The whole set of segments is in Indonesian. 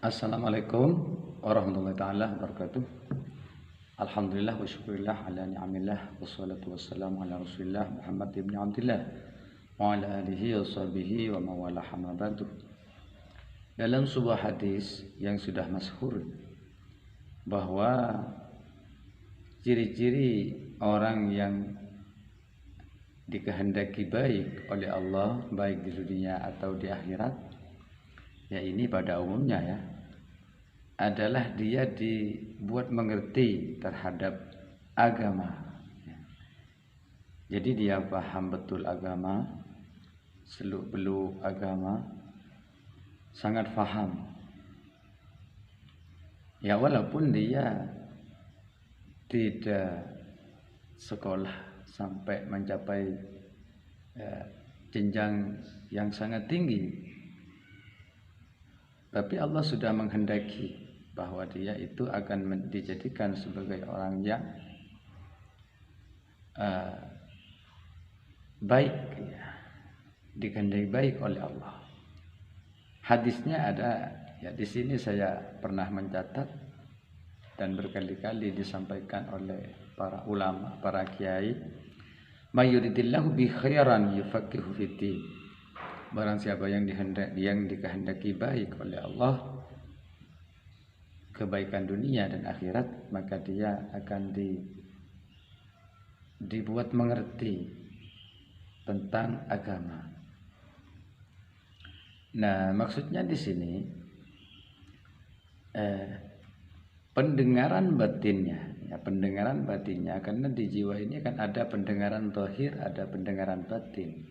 Assalamualaikum warahmatullahi taala wabarakatuh. Alhamdulillah wa syukurillah ala ni'amillah wassalatu wassalamu ala rasulillah Muhammad ibn Abdillah wa ala alihi wa sahbihi wa mawala hamabatuh. Dalam sebuah hadis yang sudah masyhur bahwa ciri-ciri orang yang dikehendaki baik oleh Allah baik di dunia atau di akhirat, ya ini pada umumnya ya, adalah dia dibuat mengerti terhadap agama. Jadi dia paham betul agama, seluk-beluk agama, sangat paham. Ya walaupun dia tidak sekolah sampai mencapai jenjang yang sangat tinggi, tapi Allah sudah menghendaki bahwa dia itu akan dijadikan sebagai orang yang baik, ya, dikehendaki baik oleh Allah. Hadisnya ada ya, di sini saya pernah mencatat dan berkali-kali disampaikan oleh para ulama, para kiai. Mayuridillahu bi khairan yufaqihu fiddin. Barang siapa yang dikehendaki baik oleh Allah, kebaikan dunia dan akhirat, maka dia akan dibuat mengerti tentang agama. Nah, maksudnya di sini pendengaran batinnya, ya, pendengaran batinnya, karena di jiwa ini kan ada pendengaran zahir, ada pendengaran batin.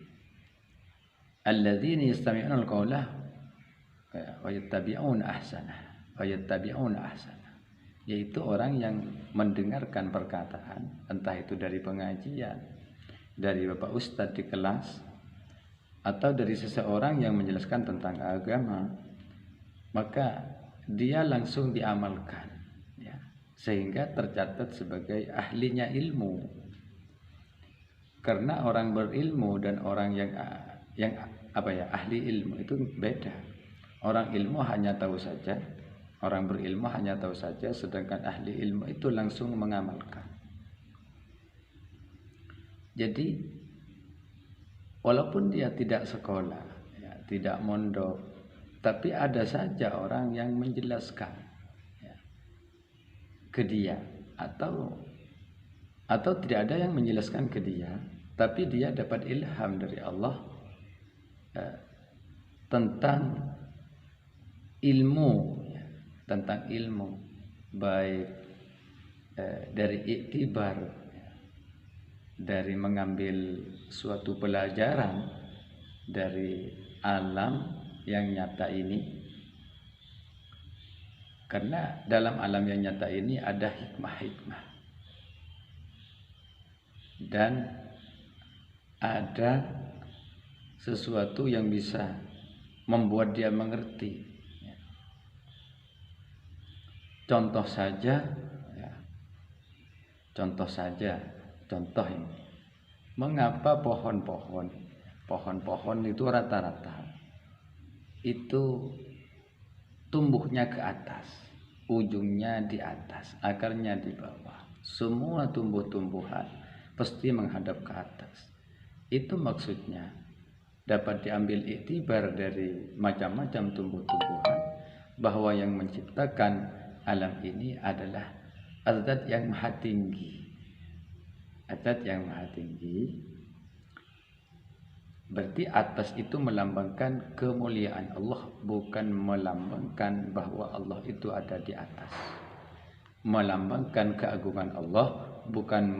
Alladzina yastami'una al-qawla wa yattabi'una ahsana, yaitu orang yang mendengarkan perkataan, entah itu dari pengajian, dari bapak ustadz di kelas, atau dari seseorang yang menjelaskan tentang agama, maka dia langsung diamalkan, ya, sehingga tercatat sebagai ahlinya ilmu. Karena orang berilmu dan orang yang ahli ilmu itu beda. Orang ilmu hanya tahu saja, orang berilmu hanya tahu saja, sedangkan ahli ilmu itu langsung mengamalkan. Jadi walaupun dia tidak sekolah, ya, tidak mondok, tapi ada saja orang yang menjelaskan, ya, ke dia, atau tidak ada yang menjelaskan ke dia, tapi dia dapat ilham dari Allah tentang ilmu, ya, tentang ilmu baik dari iktibar, ya, dari mengambil suatu pelajaran dari alam yang nyata ini. Karena dalam alam yang nyata ini ada hikmah-hikmah dan ada sesuatu yang bisa membuat dia mengerti. Contoh saja, ya, contoh ini, mengapa pohon-pohon itu rata-rata itu tumbuhnya ke atas, ujungnya di atas, akarnya di bawah. Semua tumbuh-tumbuhan pasti menghadap ke atas. Itu maksudnya dapat diambil iktibar dari macam-macam tumbuh-tumbuhan, bahwa yang menciptakan alam ini adalah Zat yang maha tinggi. Zat yang maha tinggi berarti atas itu melambangkan kemuliaan Allah, bukan melambangkan bahwa Allah itu ada di atas. Melambangkan keagungan Allah, bukan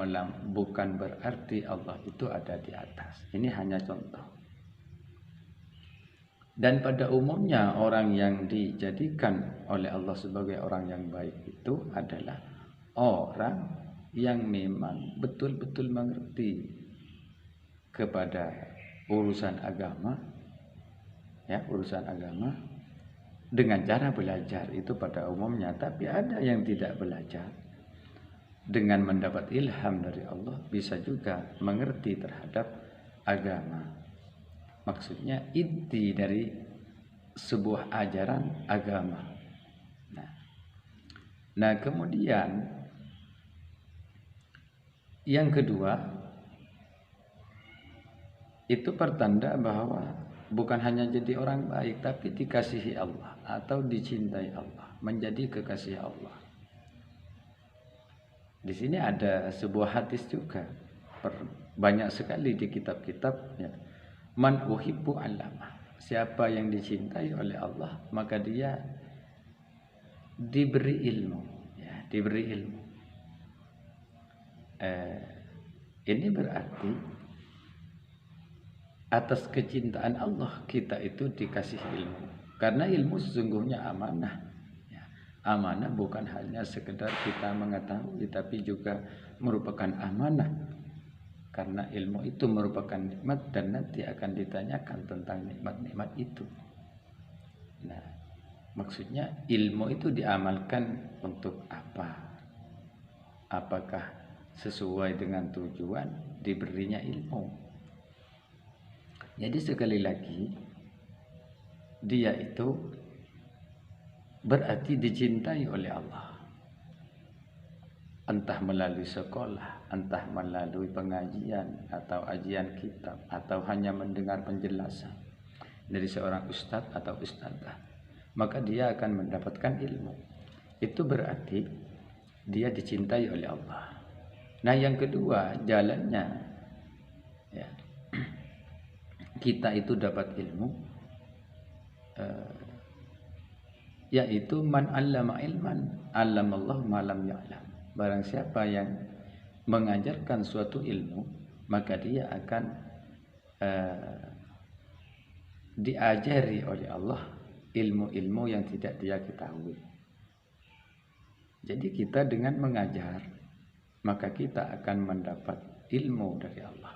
berarti Allah itu ada di atas. Ini hanya contoh. Dan pada umumnya orang yang dijadikan oleh Allah sebagai orang yang baik itu adalah orang yang memang betul-betul mengerti kepada urusan agama, ya, urusan agama dengan cara belajar itu pada umumnya. Tapi ada yang tidak belajar, dengan mendapat ilham dari Allah bisa juga mengerti terhadap agama. Maksudnya inti dari sebuah ajaran agama Nah, kemudian yang kedua itu pertanda bahwa bukan hanya jadi orang baik tapi dikasihi Allah atau dicintai Allah, menjadi kekasih Allah. Di sini ada sebuah hadis juga, banyak sekali di kitab-kitab ya. Man uhibbu alama. Siapa yang dicintai oleh Allah maka dia diberi ilmu ya, diberi ilmu. Ini berarti atas kecintaan Allah kita itu dikasih ilmu, karena ilmu sesungguhnya amanah ya. Amanah bukan hanya sekedar kita mengetahui tapi juga merupakan amanah, karena ilmu itu merupakan nikmat dan nanti akan ditanyakan tentang nikmat-nikmat itu. Nah, maksudnya ilmu itu diamalkan untuk apa? Apakah sesuai dengan tujuan diberinya ilmu? Jadi sekali lagi, dia itu berarti dicintai oleh Allah. Entah melalui sekolah, entah melalui pengajian atau ajian kitab, atau hanya mendengar penjelasan dari seorang ustadz atau ustadzah, maka dia akan mendapatkan ilmu. Itu berarti dia dicintai oleh Allah. Nah, yang kedua jalannya ya, kita itu dapat ilmu yaitu man 'allama ilman 'allamallahu ma lam ya'lam. Barang siapa yang mengajarkan suatu ilmu, maka dia akan diajari oleh Allah ilmu-ilmu yang tidak dia ketahui. Jadi kita dengan mengajar, maka kita akan mendapat ilmu dari Allah.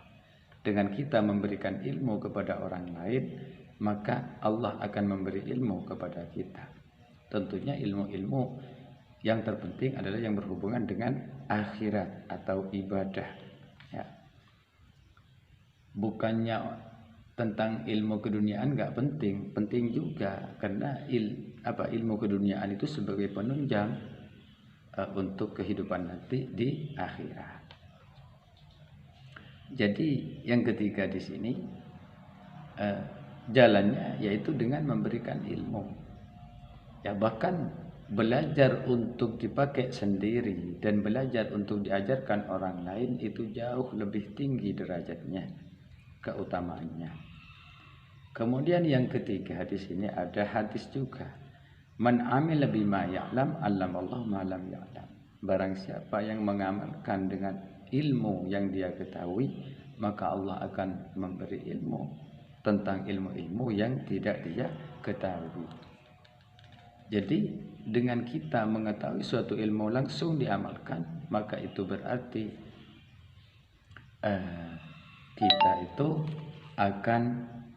Dengan kita memberikan ilmu kepada orang lain, maka Allah akan memberi ilmu kepada kita. Tentunya ilmu-ilmu yang terpenting adalah yang berhubungan dengan akhirat atau ibadah ya. Bukannya tentang ilmu keduniaan nggak penting, penting juga, karena ilmu keduniaan itu sebagai penunjang untuk kehidupan nanti di akhirat. Jadi yang ketiga di sini jalannya yaitu dengan memberikan ilmu. Ya, bahkan belajar untuk dipakai sendiri dan belajar untuk diajarkan orang lain itu jauh lebih tinggi derajatnya, keutamaannya. Kemudian yang ketiga di sini ada hadis juga. Man amila bima ya'lam 'allamallahu ma lam ya'lam. Barang siapa yang mengamalkan dengan ilmu yang dia ketahui, maka Allah akan memberi ilmu tentang ilmu-ilmu yang tidak dia ketahui. Jadi dengan kita mengetahui suatu ilmu langsung diamalkan, maka itu berarti kita itu akan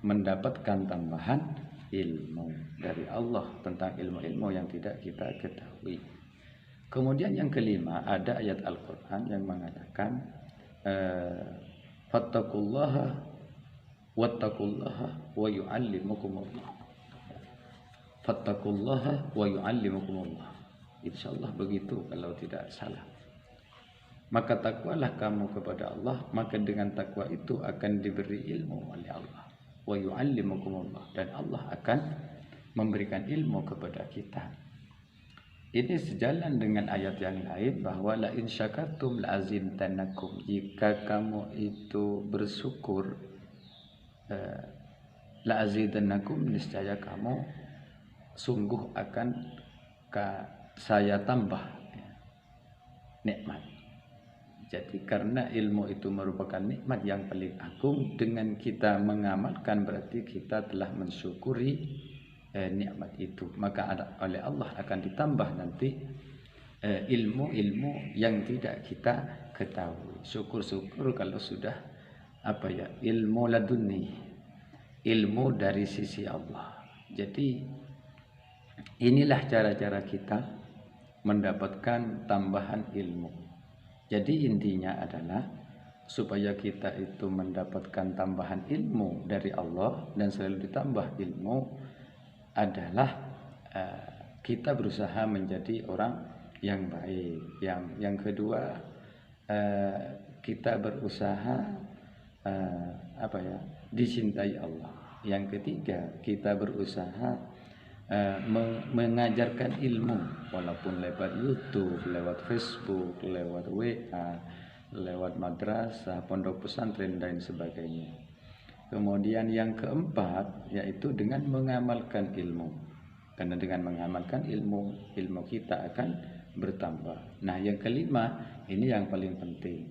mendapatkan tambahan ilmu dari Allah tentang ilmu-ilmu yang tidak kita ketahui. Kemudian yang kelima ada ayat Al-Quran yang mengatakan fattaqullaha wattaqullaha wa yu'allimukumullah. Fattaqullaha wa yu'allimukumullah. Insyaallah begitu kalau tidak salah. Maka takwalah kamu kepada Allah, maka dengan takwa itu akan diberi ilmu oleh Allah. Wa yu'allimukumullah, dan Allah akan memberikan ilmu kepada kita. Ini sejalan dengan ayat yang lain bahwa la in syakartum la azidannakum. Jika kamu itu bersyukur, la azidannakum, niscaya kamu sungguh akan saya tambah nikmat. Jadi karena ilmu itu merupakan nikmat yang paling agung, dengan kita mengamalkan berarti kita telah mensyukuri nikmat itu, maka oleh Allah akan ditambah nanti ilmu-ilmu yang tidak kita ketahui. Syukur-syukur kalau sudah ilmu laduni, ilmu dari sisi Allah. Jadi inilah cara-cara kita mendapatkan tambahan ilmu. Jadi intinya adalah supaya kita itu mendapatkan tambahan ilmu dari Allah dan selalu ditambah ilmu adalah kita berusaha menjadi orang yang baik. Yang kedua, kita berusaha dicintai Allah. Yang ketiga, kita berusaha mengajarkan ilmu, walaupun lewat YouTube, lewat Facebook, lewat WA, lewat madrasah, pondok pesantren dan sebagainya. Kemudian yang keempat yaitu dengan mengamalkan ilmu, karena dengan mengamalkan ilmu kita akan bertambah. Nah, yang kelima ini yang paling penting,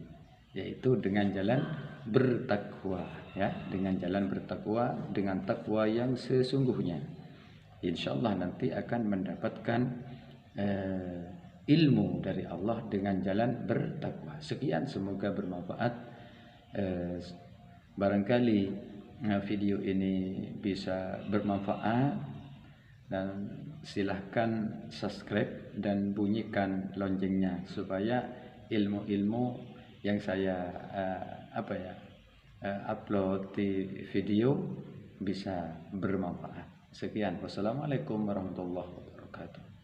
yaitu dengan jalan bertakwa, ya, dengan jalan bertakwa, dengan takwa yang sesungguhnya. Insya Allah nanti akan mendapatkan ilmu dari Allah dengan jalan bertakwa. Sekian, semoga bermanfaat. Barangkali video ini bisa bermanfaat, dan silahkan subscribe dan bunyikan loncengnya supaya ilmu-ilmu yang saya upload di video bisa bermanfaat. Sekian, wassalamualaikum warahmatullahi wabarakatuh.